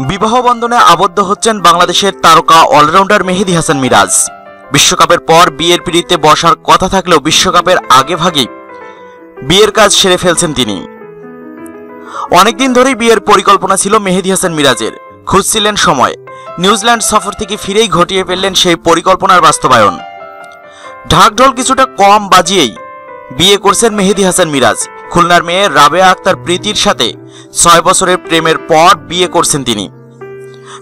বিবাহ বন্ধনে আবদ্ধ হচ্ছেন বাংলাদেশের তারকা অলরাউন্ডার মেহেদী হাসান মিরাজ। বিশ্বকাপের পর বিয়ের পিঁড়িতে বসার কথা থাকলেও বিশ্বকাপের আগে ভাগেই বিয়ের কাজ সেরে ফেলছেন তিনি। অনেকদিন ধরেই বিয়ের পরিকল্পনা ছিল মেহেদী হাসান মিরাজের, খুঁজছিলেন সময়। নিউজিল্যান্ড সফর থেকে ফিরেই ঘটিয়ে ফেললেন সেই পরিকল্পনার বাস্তবায়ন। ঢাকঢোল কিছুটা কম বাজিয়েই বিয়ে করছেন মেহেদী হাসান মিরাজ। খুলনার মেয়ে রাবেয়া আক্তার প্রীতির সাথে ৬ বছরের প্রেমের পর বিয়ে করছেন তিনি।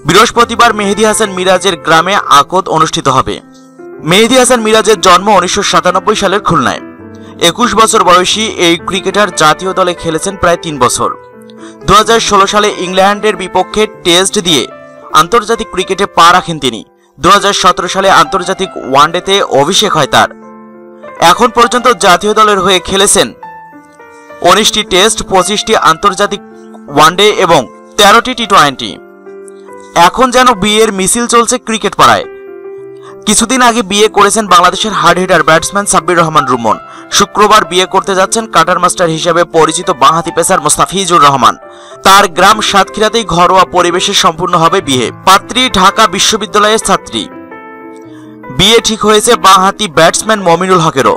বৃহস্পতিবার মেহেদী হাসান মিরাজের গ্রামে আকদ অনুষ্ঠিত হবে। মেহেদী হাসান মিরাজের জন্ম ১৯৯৭ সালের খুলনায়। ২১ বছর বয়সী এই ক্রিকেটার জাতীয় দলে খেলেছেন প্রায় ৩ বছর। ২০১৬ সালে ইংল্যান্ডের বিপক্ষে টেস্ট দিয়ে আন্তর্জাতিক ক্রিকেটে পা রাখেন তিনি। ২০১৭ সালে আন্তর্জাতিক ওয়ানডেতে অভিষেক হয় তার। এখন পর্যন্ত জাতীয় দলের হয়ে খেলেছেন ১৯টি টেস্ট, ২৫টি আন্তর্জাতিক ওয়ানডে এবং ১৩টি টি-২০। এখন যেন বিয়ের মিছিল চলছে ক্রিকেট পাড়ায়। কিছুদিন আগে বিয়ে করেছেন বাংলাদেশের hard hitter batsman Sabbir Rahman Rumon. শুক্রবার বিয়ে করতে যাচ্ছেন কাটার মাস্টার হিসেবে পরিচিত বাঁহাতি পেসার মোস্তাফিজুর রহমান। তার গ্রাম সাতক্ষীরাতেই ঘরোয়া পরিবেশে সম্পূর্ণ হবে বিয়ে। পাত্রী ঢাকা বিশ্ববিদ্যালয়ের ছাত্রী। বিয়ে ঠিক হয়েছে বাঁহাতি ব্যাটসম্যান মমিনুল হকেরও।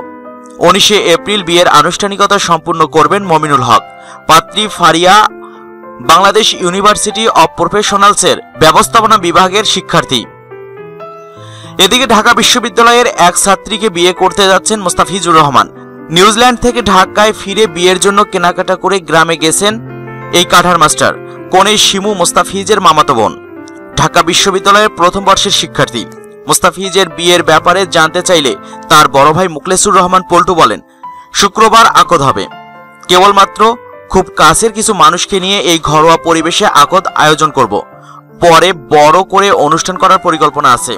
১৯ এপ্রিল বিয়ের আনুষ্ঠানিকতা সম্পূর্ণ করবেন মমিনুল হক। পাত্রী ফারিয়া বাংলাদেশ ইউনিভার্সিটি অব প্রফেশনালসের ব্যবস্থাপনা বিভাগের শিক্ষার্থী। এদিকে ঢাকা বিশ্ববিদ্যালয়ের এক ছাত্রীকে বিয়ে করতে যাচ্ছেন মোস্তাফিজুর রহমান। নিউজিল্যান্ড থেকে ঢাকায় ফিরে বিয়ের জন্য কেনাকাটা করে গ্রামে গেছেন এই কাঠার মাস্টার। কনে শিমু মোস্তাফিজের মামাতো বোন, ঢাকা বিশ্ববিদ্যালয়ের প্রথম বর্ষের শিক্ষার্থী। মোস্তাফিজের বিয়ের ব্যাপারে জানতে চাইলে তার বড় ভাই মুখলেসুর রহমান পল্টু বলেন, শুক্রবার আকদ হবে। কেবলমাত্র খুব কাছের কিছু মানুষকে নিয়ে এই ঘরোয়া পরিবেশে আকদ আয়োজন করব। পরে বড় করে অনুষ্ঠান করার পরিকল্পনা আছে।